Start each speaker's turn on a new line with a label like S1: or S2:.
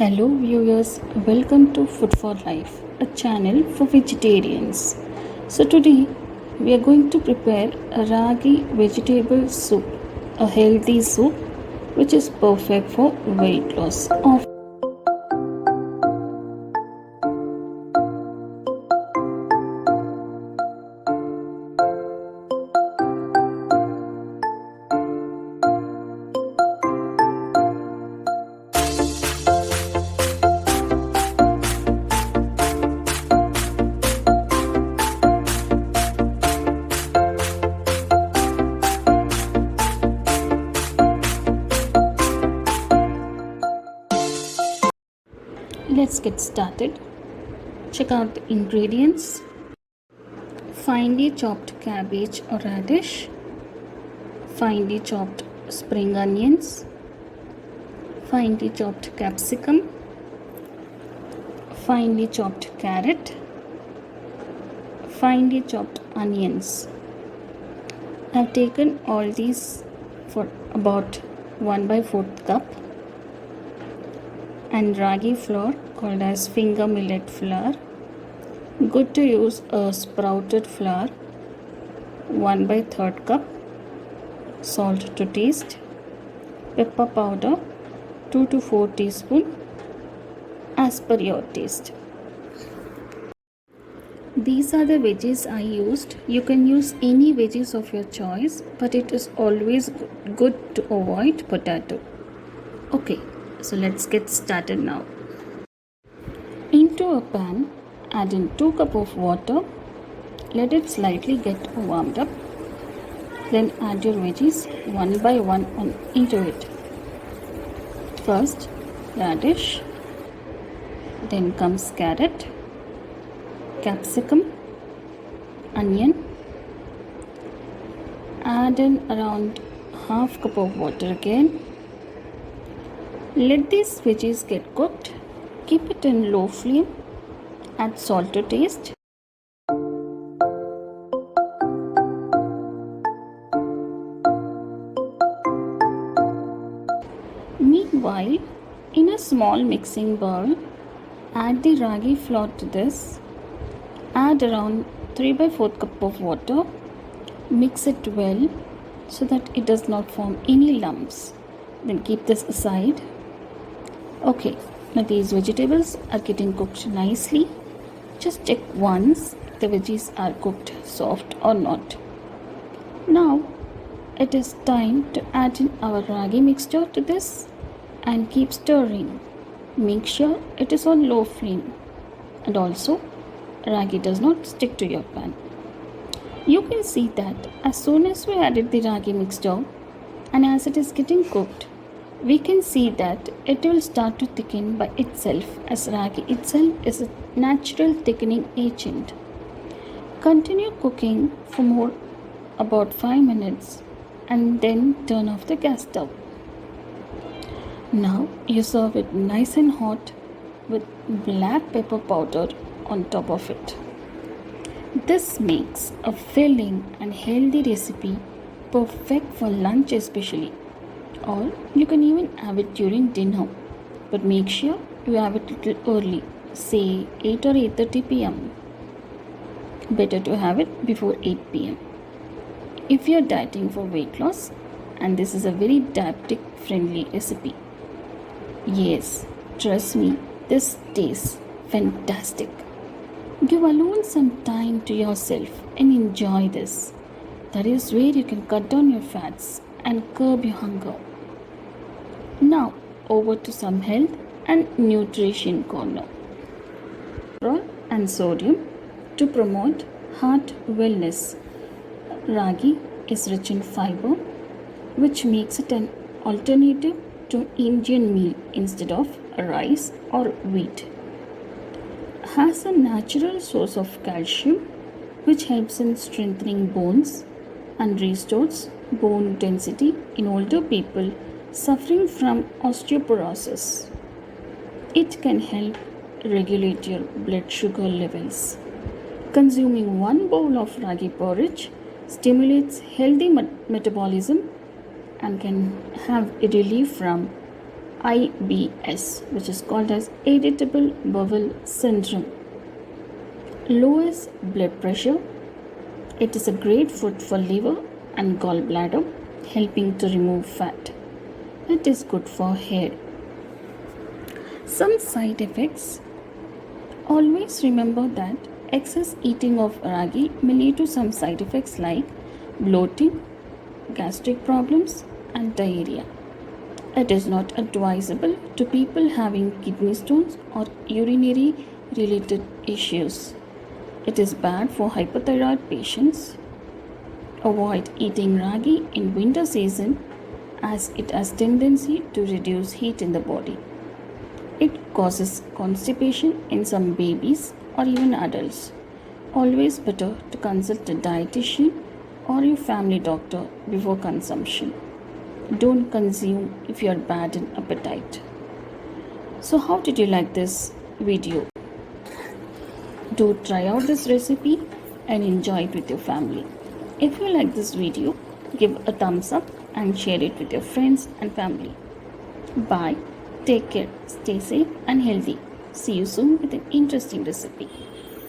S1: Hello, viewers. Welcome to Food for Life, a channel for vegetarians. So, today we are going to prepare a ragi vegetable soup, a healthy soup which is perfect for weight loss. Let's get started. Check out the ingredients. Finely chopped cabbage or radish, finely chopped spring onions, finely chopped capsicum, finely chopped carrot, finely chopped onions. I have taken all these for about 1/4 cup, and ragi flour called as finger millet flour. Good to use a sprouted flour. 1/3 cup. Salt to taste. Pepper powder 2 to 4 teaspoon as per your taste. These are the veggies I used. You can use any veggies of your choice, but it is always good to avoid potato. Okay, so let's get started now. Into a pan, add in 2 cups of water. Let it slightly get warmed up. Then add your veggies one by one into it. First, radish. Then comes carrot, capsicum, onion. Add in around half cup of water again. Let these veggies get cooked. Keep it in low flame. Add salt to taste. Meanwhile, in a small mixing bowl, add the ragi flour to this. Add around 3/4 cup of water. Mix it well so that it does not form any lumps. Then keep this aside. Okay, now these vegetables are getting cooked nicely. Just check once if the veggies are cooked soft or not. Now it is time to add in our ragi mixture to this and keep stirring. Make sure it is on low flame, and also ragi does not stick to your pan. You can see that as soon as we added the ragi mixture and as it is getting cooked, we can see that it will start to thicken by itself, as ragi itself is a natural thickening agent. Continue cooking for more about 5 minutes and then turn off the gas stove. Now you serve it nice and hot with black pepper powder on top of it. This makes a filling and healthy recipe perfect for lunch especially, or you can even have it during dinner, but make sure you have it a little early, say 8 or 8:30 p.m. Better to have it before 8 p.m. if you are dieting for weight loss, and this is a very diabetic friendly recipe. Yes, trust me, this tastes fantastic. Give alone some time to yourself and enjoy this. That is where you can cut down your fats and curb your hunger. Now, over to some health and nutrition corner. Cholesterol and sodium to promote heart wellness. Ragi is rich in fiber, which makes it an alternative to Indian meal instead of rice or wheat. Has a natural source of calcium, which helps in strengthening bones and restores bone density in older people suffering from osteoporosis. It can help regulate your blood sugar levels. Consuming 1 bowl of ragi porridge stimulates healthy metabolism and can have relief from IBS, which is called as irritable bowel syndrome. Lowers blood pressure. It is a great food for liver and gallbladder, helping to remove fat. It is good for hair. Some side effects. Always remember that excess eating of ragi may lead to some side effects like bloating, gastric problems, and diarrhea. It is not advisable to people having kidney stones or urinary related issues. It is bad for hypothyroid patients. Avoid eating ragi in winter season as it has tendency to reduce heat in the body. It causes constipation in some babies or even adults. Always better to consult a dietitian or your family doctor before consumption. Don't consume if you are bad in appetite. So how did you like this video? Do try out this recipe and enjoy it with your family. If you like this video, give a thumbs up and share it with your friends and family. Bye. Take care. Stay safe and healthy. See you soon with an interesting recipe.